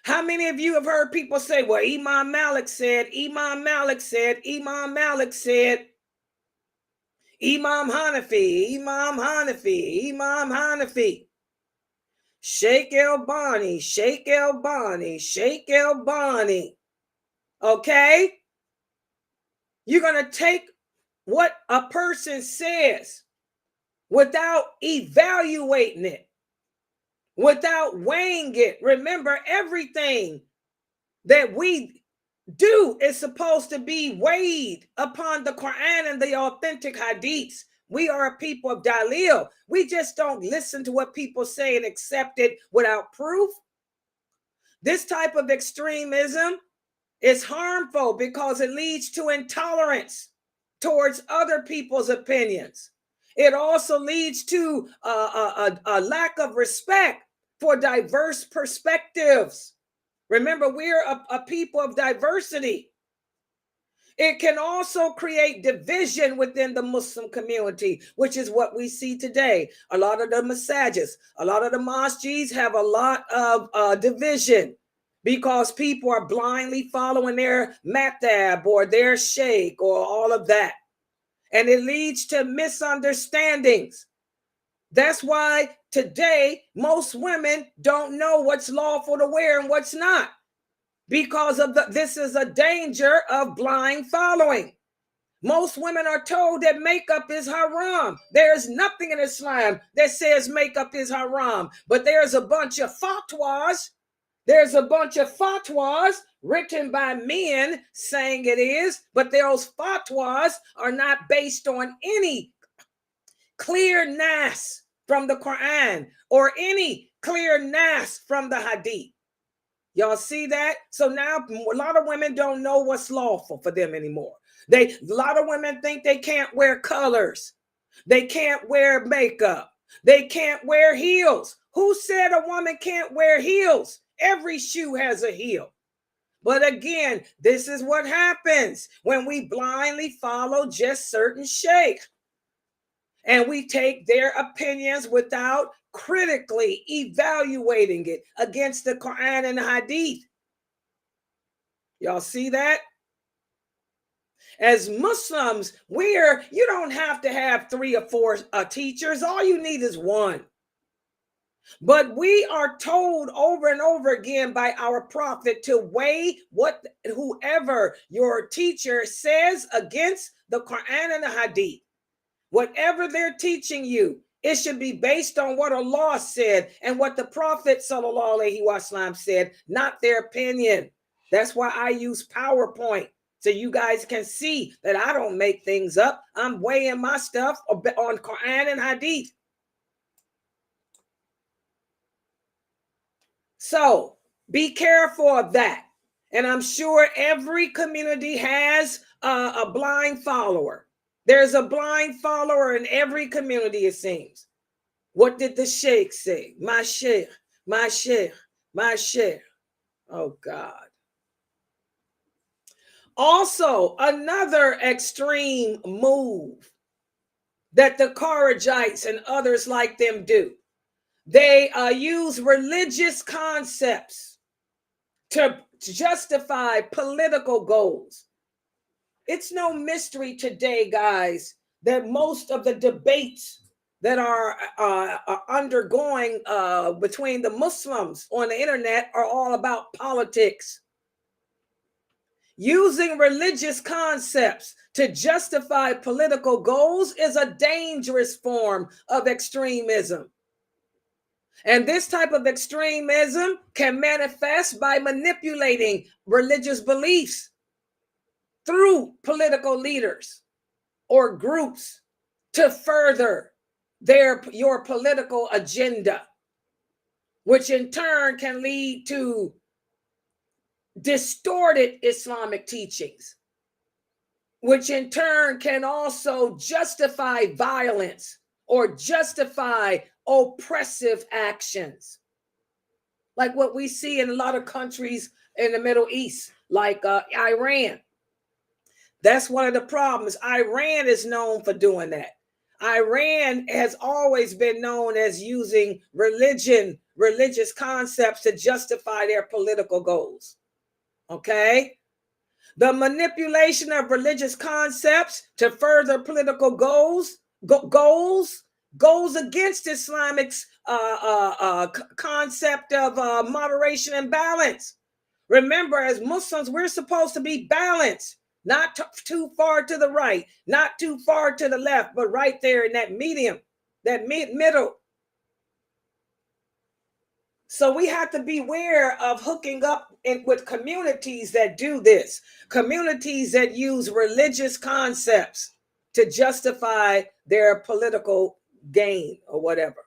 Speaker 1: How many of you have heard people say, well, Imam Malik said, Imam Malik said, Imam Malik said, Imam Hanafi, Imam Hanafi, Imam Hanafi. Sheikh El-Bani, Sheikh El-Bani, Sheikh El-Bani. Okay? You're going to take what a person says without evaluating it, without weighing it. Remember, everything that we do is supposed to be weighed upon the Quran and the authentic hadiths. We are a people of dalil. We just don't listen to what people say and accept it without proof. This type of extremism is harmful because it leads to intolerance towards other people's opinions. It also leads to a lack of respect for diverse perspectives. Remember, we're a people of diversity. It can also create division within the Muslim community, which is what we see today. A lot of the masajids, a lot of the masjids have a lot of division because people are blindly following their matab or their sheikh or all of that. And it leads to misunderstandings. That's why today most women don't know what's lawful to wear and what's not. Because of this is a danger of blind following. Most women are told that makeup is haram. There's nothing in Islam that says makeup is haram, but there's a bunch of fatwas There's a bunch of fatwas written by men saying it is, but those fatwas are not based on any clear nas from the Quran or any clear nas from the Hadith. Y'all see that? So now a lot of women don't know what's lawful for them anymore. A lot of women think they can't wear colors. They can't wear makeup. They can't wear heels. Who said a woman can't wear heels? Every shoe has a heel. But again, this is what happens when we blindly follow just certain sheikhs. And we take their opinions without critically evaluating it against the Quran and the Hadith. Y'all see that? As Muslims, you don't have to have 3 or 4 teachers. All you need is one. But we are told over and over again by our prophet to weigh whoever your teacher says against the Quran and the Hadith. Whatever they're teaching you, it should be based on what Allah said and what the Prophet ﷺ said, not their opinion. That's why I use PowerPoint, so you guys can see that I don't make things up. I'm weighing my stuff on Quran and Hadith. So be careful of that. And I'm sure every community has a blind follower. There's a blind follower in every community, it seems. What did the sheikh say? My sheikh, my sheikh, my sheikh. Oh, God. Also, another extreme move that the Kharijites and others like them do. They use religious concepts to justify political goals. It's no mystery today, guys, that most of the debates that are undergoing between the Muslims on the internet are all about politics. Using religious concepts to justify political goals is a dangerous form of extremism. And this type of extremism can manifest by manipulating religious beliefs through political leaders or groups to further your political agenda, which in turn can lead to distorted Islamic teachings, which in turn can also justify violence or justify oppressive actions, like what we see in a lot of countries in the Middle East, like Iran. That's one of the problems. Iran is known for doing that. Iran has always been known as using religious concepts to justify their political goals. Okay? The manipulation of religious concepts to further political goals goes against Islamic's concept of moderation and balance. Remember, as Muslims, we're supposed to be balanced, not too far to the right, not too far to the left, but right there in that medium, that middle. So we have to beware of hooking up with communities that do this, communities that use religious concepts to justify their political gain or whatever.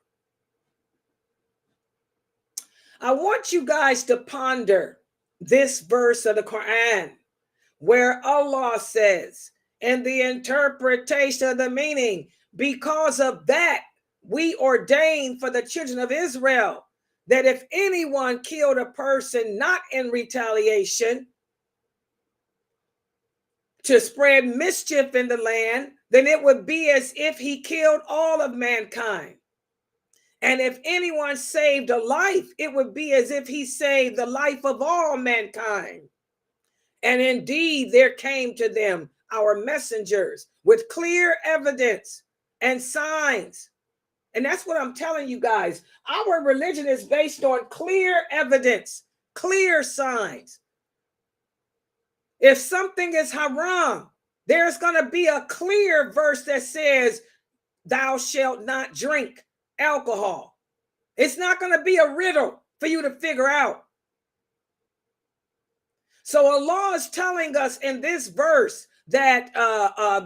Speaker 1: I want you guys to ponder this verse of the Quran where Allah says in the interpretation of the meaning, because of that, we ordain for the children of Israel that if anyone killed a person not in retaliation to spread mischief in the land, then it would be as if he killed all of mankind. And if anyone saved a life, it would be as if he saved the life of all mankind. And indeed, there came to them our messengers with clear evidence and signs. And that's what I'm telling you guys. Our religion is based on clear evidence, clear signs. If something is haram, there's going to be a clear verse that says, thou shalt not drink alcohol. It's not going to be a riddle for you to figure out. So Allah is telling us in this verse that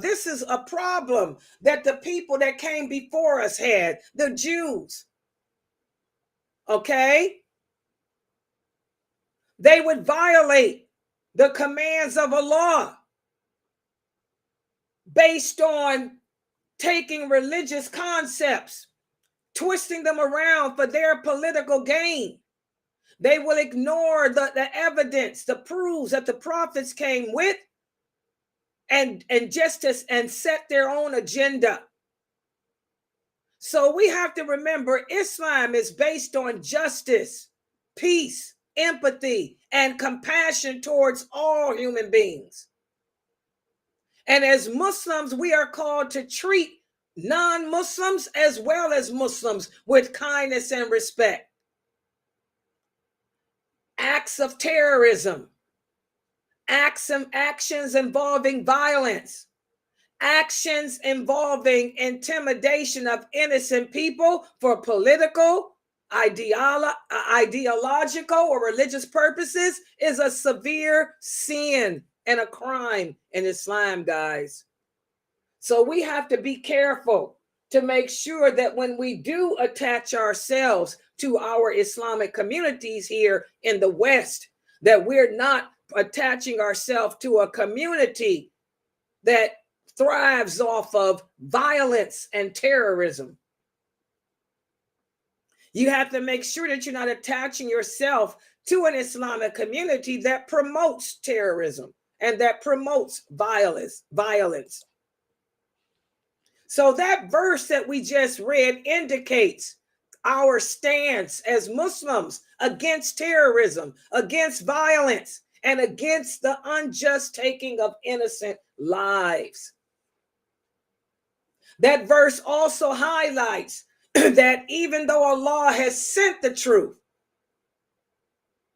Speaker 1: this is a problem that the people that came before us had, the Jews. Okay? They would violate the commands of Allah based on taking religious concepts, twisting them around for their political gain. They will ignore the evidence, the proofs that the prophets came with, and set their own agenda. So we have to remember Islam is based on justice, peace, empathy, and compassion towards all human beings. And as Muslims, we are called to treat non-Muslims as well as Muslims with kindness and respect. Acts of terrorism, actions involving violence, actions involving intimidation of innocent people for political, ideological, or religious purposes is a severe sin and a crime in Islam, guys. So we have to be careful to make sure that when we do attach ourselves to our Islamic communities here in the West, that we're not attaching ourselves to a community that thrives off of violence and terrorism. You have to make sure that you're not attaching yourself to an Islamic community that promotes terrorism and that promotes violence. So that verse that we just read indicates our stance as Muslims against terrorism, against violence, and against the unjust taking of innocent lives. That verse also highlights that even though Allah has sent the truth,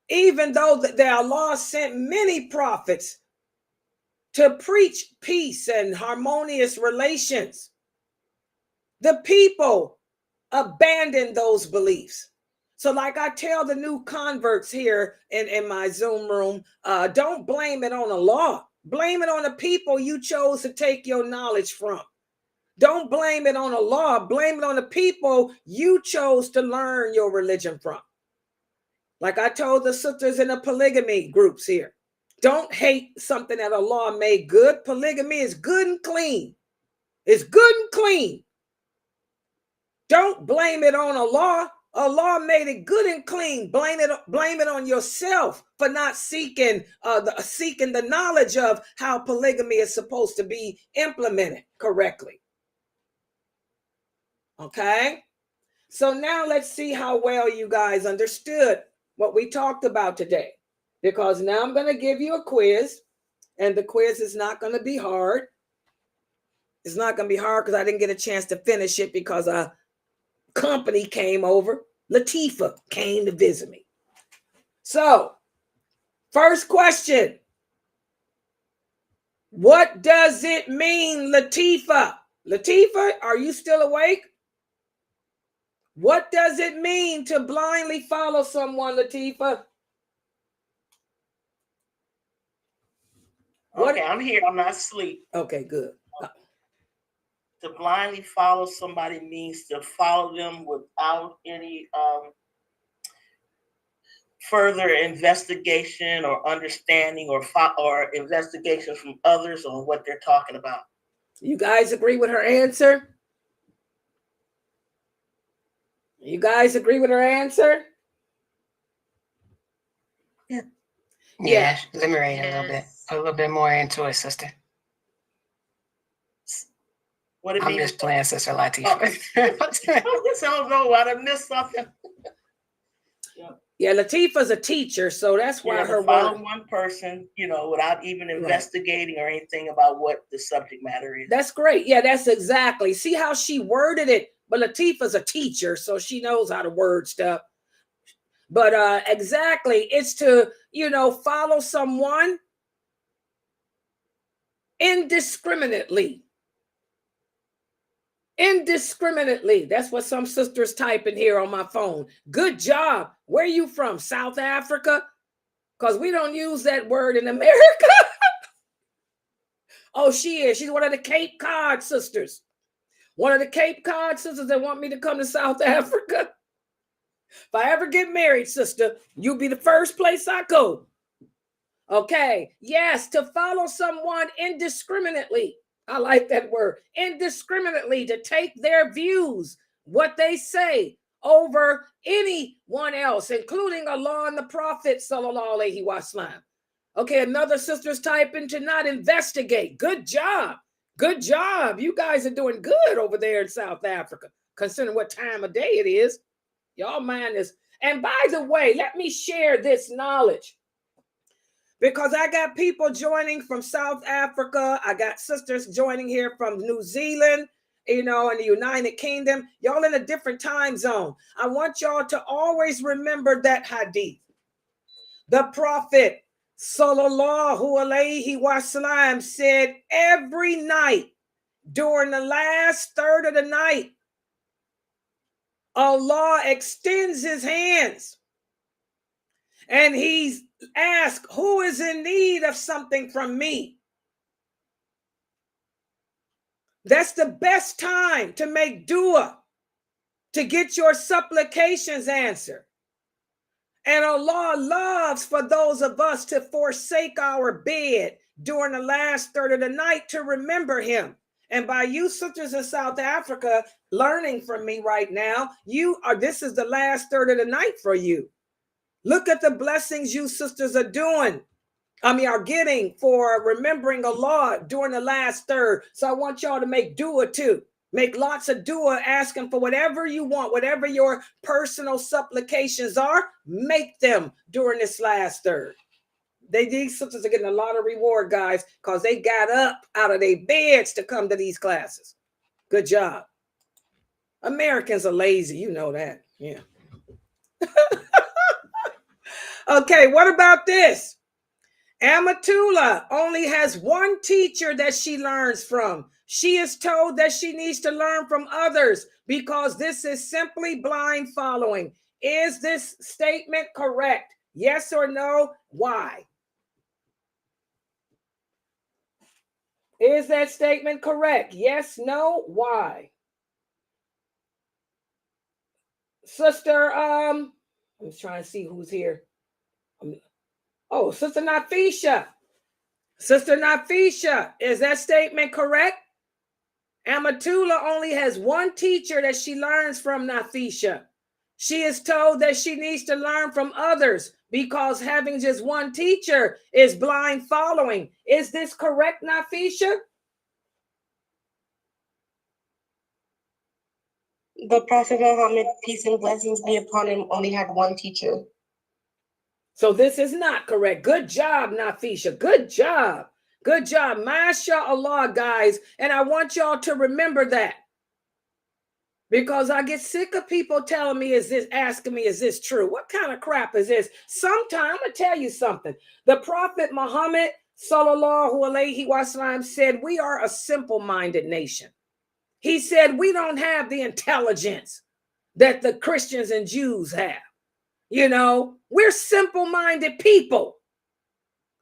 Speaker 1: even though that Allah sent many prophets to preach peace and harmonious relations, the people abandoned those beliefs. So like I tell the new converts here in my Zoom room, don't blame it on Allah. Blame it on the people you chose to take your knowledge from. Don't blame it on Allah. Blame it on the people you chose to learn your religion from. Like I told the sisters in the polygamy groups here, don't hate something that Allah made good. Polygamy is good and clean. It's good and clean. Don't blame it on Allah. Allah made it good and clean. Blame it on yourself for not seeking the knowledge of how polygamy is supposed to be implemented correctly. Okay? So now let's see how well you guys understood what we talked about today. Because now I'm going to give you a quiz, and the quiz is not going to be hard. It's not going to be hard because I didn't get a chance to finish it because a company came over. Latifa came to visit me. So, first question. What does it mean, Latifa? Latifa, are you still awake? What does it mean to blindly follow someone, Latifa?
Speaker 7: Okay, I'm here. I'm not asleep.
Speaker 1: Okay, good.
Speaker 7: To blindly follow somebody means to follow them without any further investigation or understanding or investigation from others on what they're talking about.
Speaker 1: You guys agree with her answer? You guys agree with her answer?
Speaker 3: Yeah, let me read a little bit more into it, sister.
Speaker 7: What it
Speaker 3: I'm
Speaker 7: means?
Speaker 3: just playing, Sister Latifah.
Speaker 7: I don't know. I done missed something.
Speaker 1: Yeah, Latifa's a teacher, so that's why her
Speaker 7: follow
Speaker 1: word.
Speaker 7: one person, without even investigating or anything about what the subject matter is.
Speaker 1: That's great. Yeah, that's exactly. See how she worded it? But Latifa's a teacher, so she knows how to word stuff. But exactly, it's to, follow someone indiscriminately. Indiscriminately. That's what some sisters type in here on my phone. Good job. Where are you from? South Africa? because we don't use that word in America. Oh, she is. She's one of the Cape Cod sisters. One of the Cape Cod sisters that want me to come to South Africa. If I ever get married, sister, you'll be the first place I go. Okay. Yes, to follow someone indiscriminately. I like that word. Indiscriminately, to take their views, what they say, over anyone else, including Allah and the Prophet, sallallahu alaihi wasallam. Okay, another sister's typing to not investigate. Good job. Good job. You guys are doing good over there in South Africa, considering what time of day it is. Y'all mind this. And by the way, let me share this knowledge, because I got people joining from South Africa. I got sisters joining here from New Zealand, in the United Kingdom. Y'all in a different time zone. I want y'all to always remember that hadith. The Prophet sallallahu alaihi wasallam said every night during the last third of the night, Allah extends his hands and he's asked, who is in need of something from me? That's the best time to make dua, to get your supplications answered. And Allah loves for those of us to forsake our bed during the last third of the night to remember him. And by you sisters in South Africa learning from me right now, this is the last third of the night for you. Look at the blessings you sisters are getting for remembering Allah during the last third. So I want y'all to make dua too. Make lots of dua, asking for whatever you want, whatever your personal supplications are, make them during this last third. These sisters are getting a lot of reward, guys, because they got up out of their beds to come to these classes. Good job. Americans are lazy, you know that. Yeah. Okay, what about this? Amatullah only has one teacher that she learns from. She is told that she needs to learn from others because this is simply blind following. Is this statement correct? Yes or no? Why? Is that statement correct? Yes, no, why? Sister, I'm trying to see who's here. Oh, Sister Nafisha. Sister Nafisha, is that statement correct? Amatullah only has one teacher that she learns from, Nafisha. She is told that she needs to learn from others because having just one teacher is blind following. Is this correct, Nafisha?
Speaker 2: The Prophet Muhammad, peace and blessings be upon him, only had one teacher.
Speaker 1: So this is not correct. Good job, Nafisha. Good job. Good job. MashaAllah, guys. And I want y'all to remember that. Because I get sick of people telling me, asking me, is this true? What kind of crap is this? Sometime, I'm going to tell you something. The Prophet Muhammad, sallallahu alaihi wasallam, said, we are a simple-minded nation. He said, we don't have the intelligence that the Christians and Jews have. We're simple-minded people.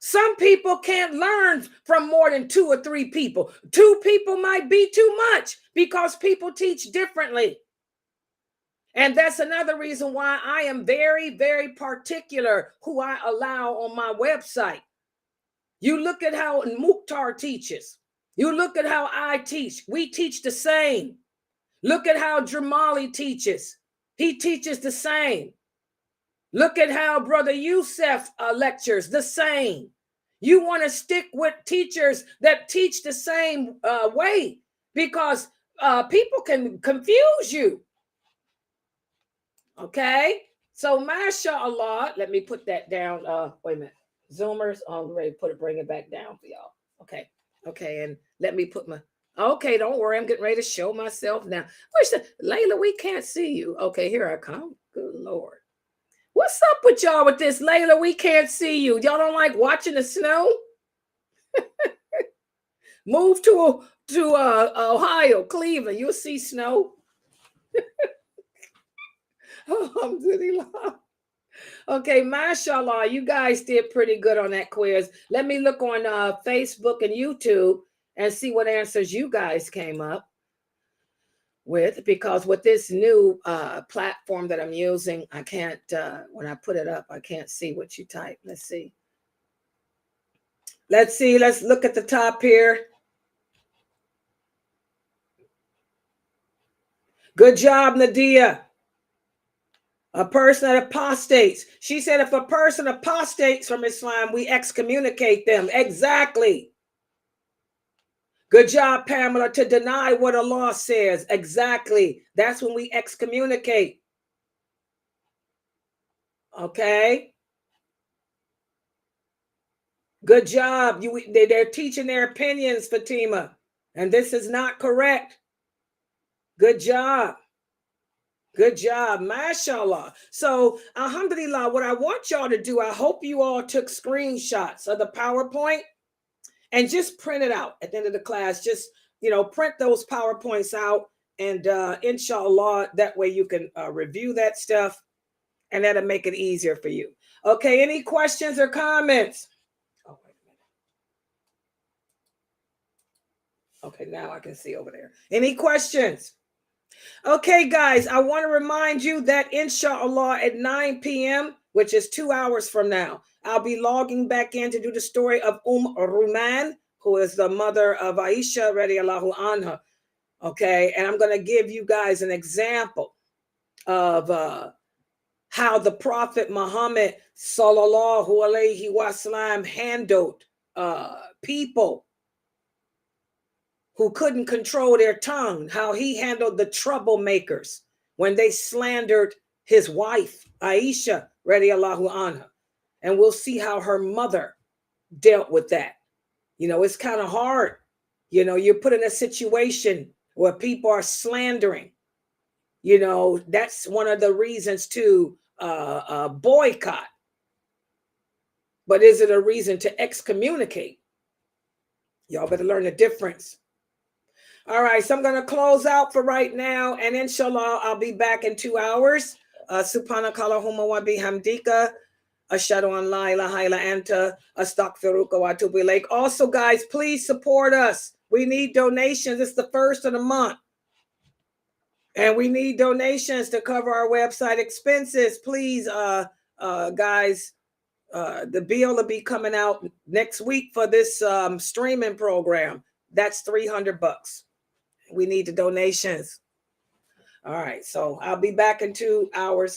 Speaker 1: Some people can't learn from more than 2 or 3 people. 2 people might be too much because people teach differently. And that's another reason why I am very, very particular who I allow on my website. You look at how Mukhtar teaches. You look at how I teach. We teach the same. Look at how Jamali teaches. He teaches the same. Look at how Brother Youssef lectures, the same. You want to stick with teachers that teach the same way because people can confuse you. Okay? So, mashallah, let me put that down. Wait a minute. Zoomers, I'm ready to bring it back down for y'all. Okay. Okay, and let me put my... Okay, don't worry. I'm getting ready to show myself now. Layla, we can't see you. Okay, here I come. Good Lord. What's up with y'all with this, Layla? We can't see you. Y'all don't like watching the snow? Move to Ohio, Cleveland. You'll see snow. Alhamdulillah. Okay, mashallah, you guys did pretty good on that quiz. Let me look on Facebook and YouTube and see what answers you guys came up with, because with this new platform that I'm using, I can't, when I put it up, I can't see what you type. Let's see. Let's see. Let's look at the top here. Good job, Nadia. A person that apostates. She said if a person apostates from Islam, we excommunicate them. Exactly. Good job, Pamela, to deny what Allah says. Exactly. That's when we excommunicate. Okay. Good job. They're teaching their opinions, Fatima. And this is not correct. Good job. Good job, mashallah. So, alhamdulillah, what I want y'all to do, I hope you all took screenshots of the PowerPoint and just print it out at the end of the class. Just, print those PowerPoints out, and inshallah, that way you can review that stuff, and that'll make it easier for you. Okay, any questions or comments? Oh, wait a minute. Okay, now I can see over there. Any questions? Okay, guys, I want to remind you that inshallah at 9 p.m., which is 2 hours from now, I'll be logging back in to do the story of Ruman, who is the mother of Aisha radiallahu anha. Okay, and I'm going to give you guys an example of how the Prophet Muhammad sallallahu alaihi wasallam handled people who couldn't control their tongue, how he handled the troublemakers when they slandered his wife, Aisha, radiallahu anha. And we'll see how her mother dealt with that. It's kind of hard. You're put in a situation where people are slandering. That's one of the reasons to boycott. But is it a reason to excommunicate? Y'all better learn the difference. All right, so I'm going to close out for right now, and inshallah, I'll be back in 2 hours. Subhanakallahumma wa bihamdika, ashhadu an la ilaha illa anta, astaghfiruka wa atubu ilaik. Also, guys, please support us. We need donations. It's the first of the month, and we need donations to cover our website expenses. Please, guys, the bill will be coming out next week for this streaming program. That's $300. We need the donations. All right, so I'll be back in 2 hours.